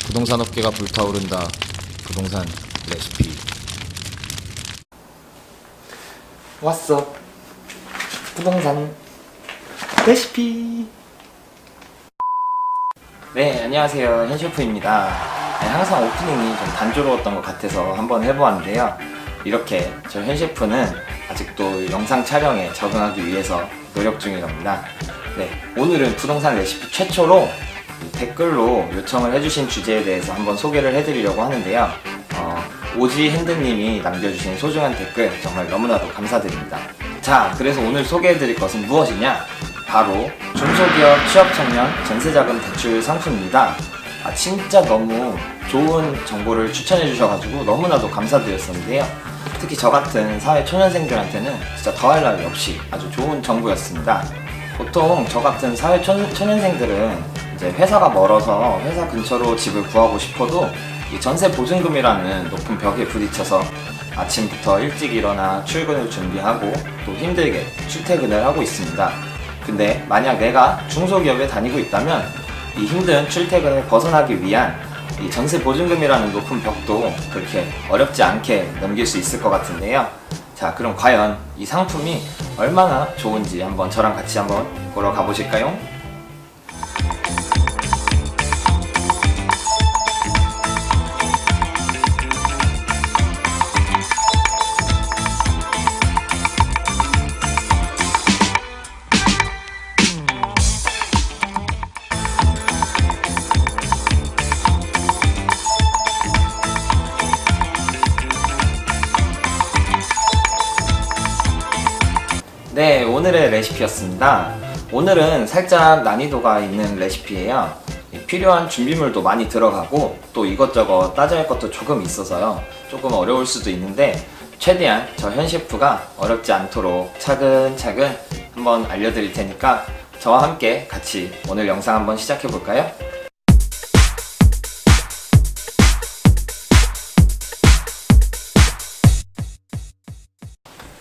부동산 업계가 불타오른다. 부동산 레시피. 왔어. 부동산 레시피. 네, 안녕하세요. 현셰프입니다. 항상 오프닝이 좀 단조로웠던 것 같아서 한번 해보았는데요. 이렇게 저 현셰프는 아직도 영상 촬영에 적응하기 위해서 노력 중이랍니다. 네, 오늘은 부동산 레시피 최초로 댓글로 요청을 해주신 주제에 대해서 한번 소개를 해드리려고 하는데요. 오지 핸드님이 남겨주신 소중한 댓글 정말 너무나도 감사드립니다. 자, 그래서 오늘 소개해드릴 것은 무엇이냐? 바로 중소기업 취업청년 전세자금 대출 상품입니다. 진짜 너무 좋은 정보를 추천해 주셔가지고 너무나도 감사드렸었는데요. 특히 저 같은 사회 초년생들한테는 진짜 더할 나위 없이 아주 좋은 정보였습니다. 보통 저 같은 사회 초년생들은 이제 회사가 멀어서 회사 근처로 집을 구하고 싶어도 이 전세 보증금이라는 높은 벽에 부딪혀서 아침부터 일찍 일어나 출근을 준비하고 또 힘들게 출퇴근을 하고 있습니다. 근데 만약 내가 중소기업에 다니고 있다면 이 힘든 출퇴근을 벗어나기 위한 이 전세 보증금이라는 높은 벽도 그렇게 어렵지 않게 넘길 수 있을 것 같은데요. 자, 그럼 과연 이 상품이 얼마나 좋은지 한번 저랑 같이 한번 보러 가보실까요? 네, 오늘의 레시피였습니다. 오늘은 살짝 난이도가 있는 레시피예요. 필요한 준비물도 많이 들어가고 또 이것저것 따져야 할 것도 조금 있어서요. 조금 어려울 수도 있는데 최대한 저 현셰프가 어렵지 않도록 차근차근 한번 알려드릴 테니까 저와 함께 같이 오늘 영상 한번 시작해 볼까요?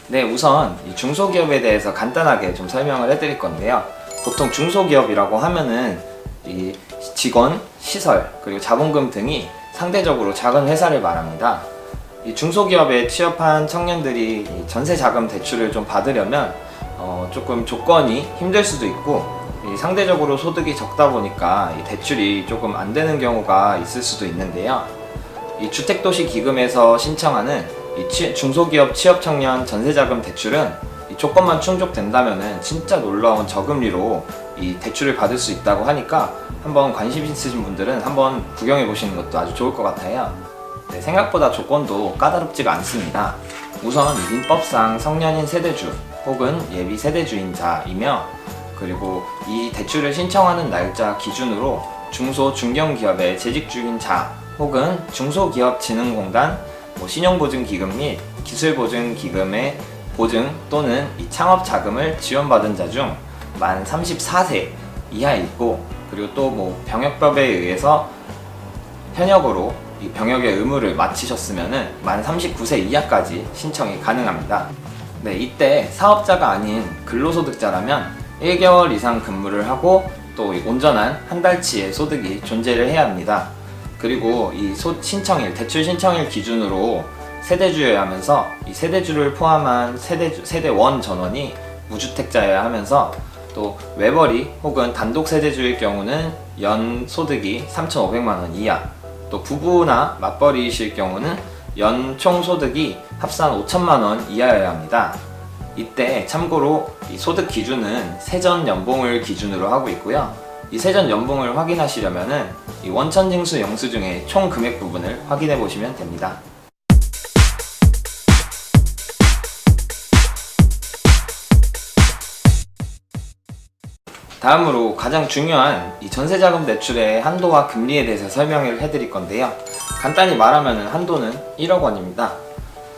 네, 우선 이 중소기업에 대해서 간단하게 좀 설명을 해드릴 건데요. 보통 중소기업이라고 하면은 이 직원, 시설, 그리고 자본금 등이 상대적으로 작은 회사를 말합니다. 이 중소기업에 취업한 청년들이 이 전세자금 대출을 좀 받으려면 조금 조건이 힘들 수도 있고 이 상대적으로 소득이 적다 보니까 이 대출이 조금 안 되는 경우가 있을 수도 있는데요. 이 주택도시기금에서 신청하는 이 중소기업 취업청년 전세자금 대출은 이 조건만 충족된다면은 진짜 놀라운 저금리로 이 대출을 받을 수 있다고 하니까 한번 관심 있으신 분들은 한번 구경해 보시는 것도 아주 좋을 것 같아요. 네, 생각보다 조건도 까다롭지가 않습니다. 우선 민법상 성년인 세대주 혹은 예비 세대주인자이며 그리고 이 대출을 신청하는 날짜 기준으로 중소 중견기업의 재직 중인 자 혹은 중소기업진흥공단 신용보증기금 및 기술보증기금의 보증 또는 이 창업자금을 지원받은 자 중 만 34세 이하이고 그리고 또 병역법에 의해서 현역으로 이 병역의 의무를 마치셨으면은 만 39세 이하까지 신청이 가능합니다. 네, 이때 사업자가 아닌 근로소득자라면 1개월 이상 근무를 하고 또 온전한 한 달치의 소득이 존재를 해야 합니다. 그리고 이 신청일, 대출 신청일 기준으로 세대주여야 하면서 이 세대주를 포함한 세대원 전원이 무주택자여야 하면서 또 외벌이 혹은 단독 세대주일 경우는 연 소득이 3,500만원 이하 또 부부나 맞벌이이실 경우는 연 총 소득이 합산 5천만원 이하여야 합니다. 이때 참고로 이 소득 기준은 세전 연봉을 기준으로 하고 있고요. 이 세전 연봉을 확인하시려면은 이 원천징수 영수증의 총 금액 부분을 확인해 보시면 됩니다. 다음으로 가장 중요한 이 전세자금 대출의 한도와 금리에 대해서 설명을 해드릴 건데요. 간단히 말하면 한도는 1억 원입니다.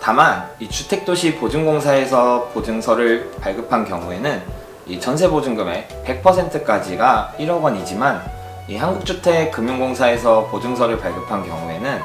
다만 이 주택도시보증공사에서 보증서를 발급한 경우에는 이 전세보증금의 100%까지가 1억 원이지만 이 한국주택금융공사에서 보증서를 발급한 경우에는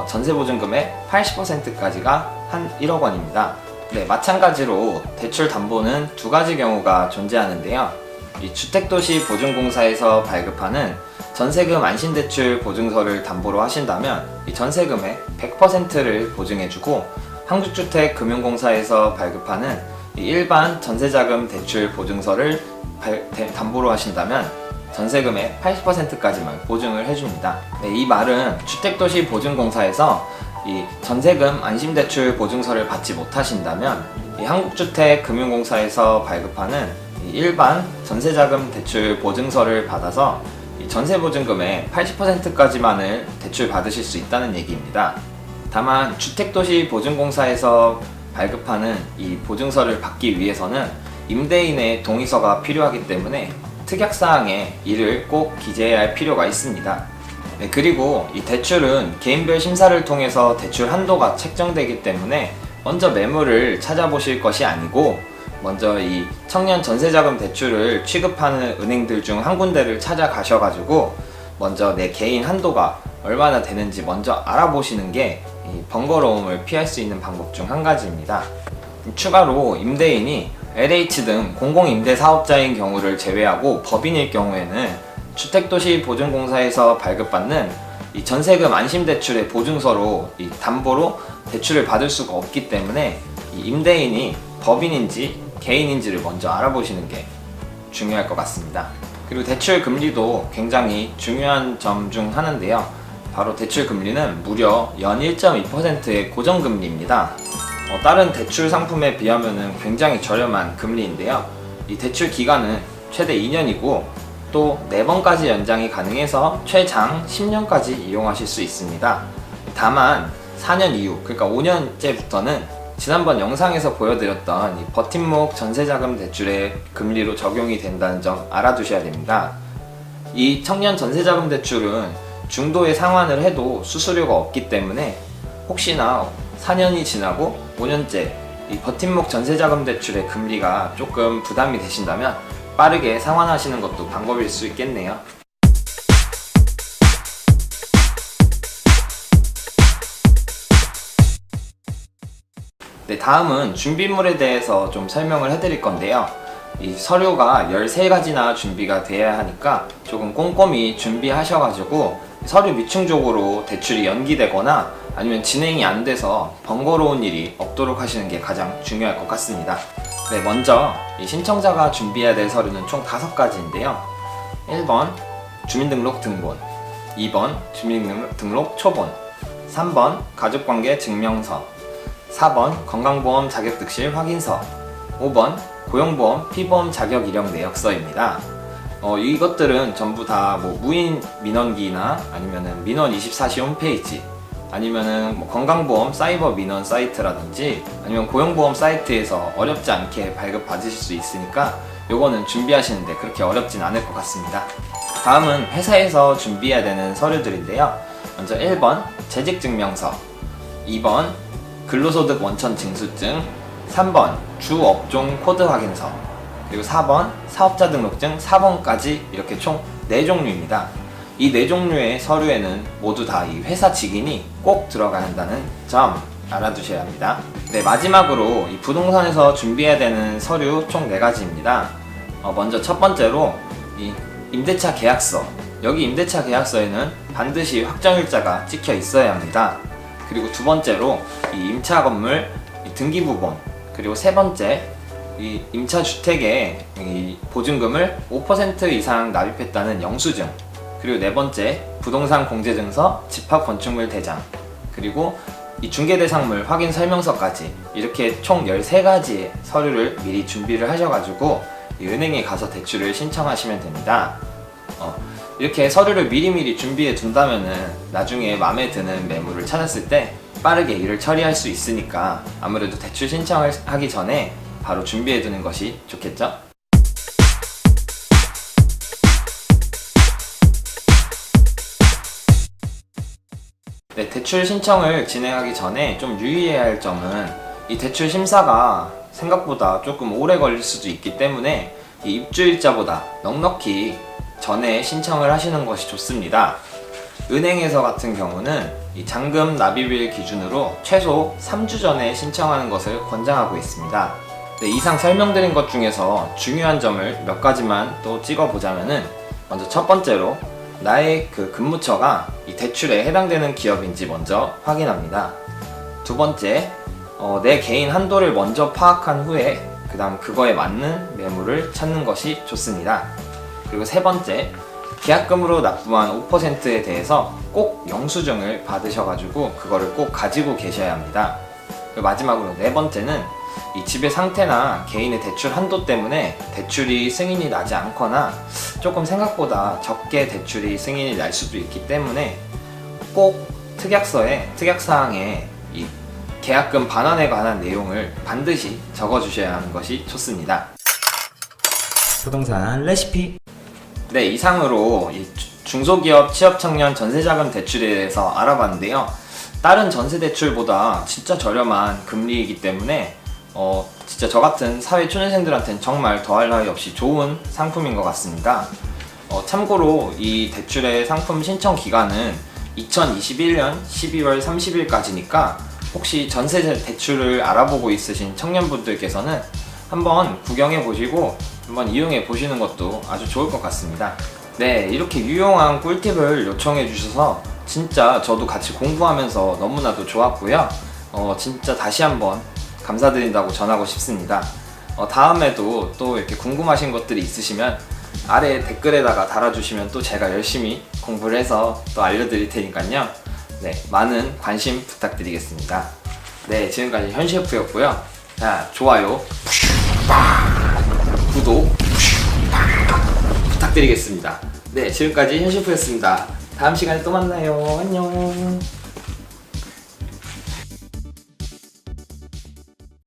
전세보증금의 80%까지가 한 1억 원입니다. 네, 마찬가지로 대출 담보는 두 가지 경우가 존재하는데요. 이 주택도시보증공사에서 발급하는 전세금 안심대출 보증서를 담보로 하신다면 이 전세금의 100%를 보증해주고 한국주택금융공사에서 발급하는 이 일반 전세자금 대출 보증서를 담보로 하신다면 전세금의 80%까지만 보증을 해줍니다. 네, 이 말은 주택도시보증공사에서 이 전세금 안심대출 보증서를 받지 못하신다면 이 한국주택금융공사에서 발급하는 이 일반 전세자금 대출 보증서를 받아서 이 전세보증금의 80%까지만을 대출 받으실 수 있다는 얘기입니다. 다만 주택도시보증공사에서 발급하는 이 보증서를 받기 위해서는 임대인의 동의서가 필요하기 때문에 특약사항에 이를 꼭 기재해야 할 필요가 있습니다. 네, 그리고 이 대출은 개인별 심사를 통해서 대출 한도가 책정되기 때문에 먼저 매물을 찾아보실 것이 아니고 먼저 이 청년 전세자금 대출을 취급하는 은행들 중 한 군데를 찾아가셔가지고 먼저 내 개인 한도가 얼마나 되는지 먼저 알아보시는 게 이 번거로움을 피할 수 있는 방법 중 한 가지입니다. 추가로 임대인이 LH 등 공공임대사업자인 경우를 제외하고 법인일 경우에는 주택도시보증공사에서 발급받는 이 전세금 안심대출의 보증서로 이 담보로 대출을 받을 수가 없기 때문에 이 임대인이 법인인지 개인인지를 먼저 알아보시는 게 중요할 것 같습니다. 그리고 대출 금리도 굉장히 중요한 점 중 하나인데요. 바로 대출 금리는 무려 연 1.2%의 고정금리입니다. 다른 대출 상품에 비하면 굉장히 저렴한 금리인데요. 이 대출 기간은 최대 2년이고 또 4번까지 연장이 가능해서 최장 10년까지 이용하실 수 있습니다. 다만 4년 이후, 그러니까 5년째부터는 지난번 영상에서 보여드렸던 이 버팀목 전세자금 대출의 금리로 적용이 된다는 점 알아두셔야 됩니다. 이 청년 전세자금 대출은 중도에 상환을 해도 수수료가 없기 때문에 혹시나 4년이 지나고 5년째 이 버팀목 전세자금 대출의 금리가 조금 부담이 되신다면 빠르게 상환하시는 것도 방법일 수 있겠네요. 네, 다음은 준비물에 대해서 좀 설명을 해드릴 건데요. 이 서류가 13가지나 준비가 돼야 하니까 조금 꼼꼼히 준비하셔가지고 서류 미충족으로 대출이 연기되거나 아니면 진행이 안 돼서 번거로운 일이 없도록 하시는 게 가장 중요할 것 같습니다. 네, 먼저 이 신청자가 준비해야 될 서류는 총 5가지인데요. 1번 주민등록 등본, 2번 주민등록 초본, 3번 가족관계 증명서, 4번 건강보험 자격득실 확인서, 5번 고용보험 피보험 자격 이력 내역서입니다. 이것들은 전부 다 무인 민원기나 아니면은 민원 24시 홈페이지 아니면은 건강보험 사이버 민원 사이트라든지 아니면 고용보험 사이트에서 어렵지 않게 발급 받으실 수 있으니까 요거는 준비하시는데 그렇게 어렵진 않을 것 같습니다. 다음은 회사에서 준비해야 되는 서류들인데요. 먼저 1번 재직증명서, 2번 근로소득 원천 징수증, 3번 주업종 코드 확인서, 그리고 4번 사업자 등록증 4번까지 이렇게 총 4종류입니다. 이 4종류의 서류에는 모두 다 이 회사 직인이 꼭 들어가야 한다는 점 알아두셔야 합니다. 네, 마지막으로 이 부동산에서 준비해야 되는 서류 총 4가지입니다. 먼저 첫 번째로 이 임대차 계약서. 여기 임대차 계약서에는 반드시 확정일자가 찍혀 있어야 합니다. 그리고 두 번째로 이 임차 건물 등기부본, 그리고 세 번째 이 임차 주택에 이 보증금을 5% 이상 납입했다는 영수증, 그리고 네 번째 부동산 공제증서, 집합 건축물 대장, 그리고 이 중개대상물 확인 설명서까지 이렇게 총 13가지의 서류를 미리 준비를 하셔가지고 이 은행에 가서 대출을 신청하시면 됩니다. 이렇게 서류를 미리미리 준비해 둔다면은 나중에 마음에 드는 매물을 찾았을 때 빠르게 일을 처리할 수 있으니까 아무래도 대출 신청을 하기 전에 바로 준비해 두는 것이 좋겠죠? 네, 대출 신청을 진행하기 전에 좀 유의해야 할 점은 이 대출 심사가 생각보다 조금 오래 걸릴 수도 있기 때문에 이 입주일자보다 넉넉히 전에 신청을 하시는 것이 좋습니다. 은행에서 같은 경우는 이 잔금 납입일 기준으로 최소 3주 전에 신청하는 것을 권장하고 있습니다. 네, 이상 설명드린 것 중에서 중요한 점을 몇 가지만 또 찍어보자면은 먼저 첫 번째로 나의 그 근무처가 이 대출에 해당되는 기업인지 먼저 확인합니다. 두 번째, 내 개인 한도를 먼저 파악한 후에 그 다음 그거에 맞는 매물을 찾는 것이 좋습니다. 그리고 세 번째, 계약금으로 납부한 5%에 대해서 꼭 영수증을 받으셔가지고 그거를 꼭 가지고 계셔야 합니다. 그리고 마지막으로 네 번째는 이 집의 상태나 개인의 대출 한도 때문에 대출이 승인이 나지 않거나 조금 생각보다 적게 대출이 승인이 날 수도 있기 때문에 꼭 특약사항에 이 계약금 반환에 관한 내용을 반드시 적어주셔야 하는 것이 좋습니다. 부동산 레시피. 네, 이상으로 이 중소기업 취업청년 전세자금 대출에 대해서 알아봤는데요. 다른 전세대출보다 진짜 저렴한 금리이기 때문에 진짜 저 같은 사회 초년생들한테는 정말 더할 나위 없이 좋은 상품인 것 같습니다. 참고로 이 대출의 상품 신청 기간은 2021년 12월 30일까지니까 혹시 전세 대출을 알아보고 있으신 청년분들께서는 한번 구경해 보시고 한번 이용해 보시는 것도 아주 좋을 것 같습니다. 네, 이렇게 유용한 꿀팁을 요청해 주셔서 진짜 저도 같이 공부하면서 너무나도 좋았고요. 진짜 다시 한번 감사드린다고 전하고 싶습니다. 다음에도 또 이렇게 궁금하신 것들이 있으시면 아래 댓글에다가 달아주시면 또 제가 열심히 공부를 해서 또 알려드릴 테니까요. 네, 많은 관심 부탁드리겠습니다. 네, 지금까지 현셰프였고요. 자, 좋아요, 구독 부탁드리겠습니다. 네, 지금까지 현셰프였습니다. 다음 시간에 또 만나요. 안녕.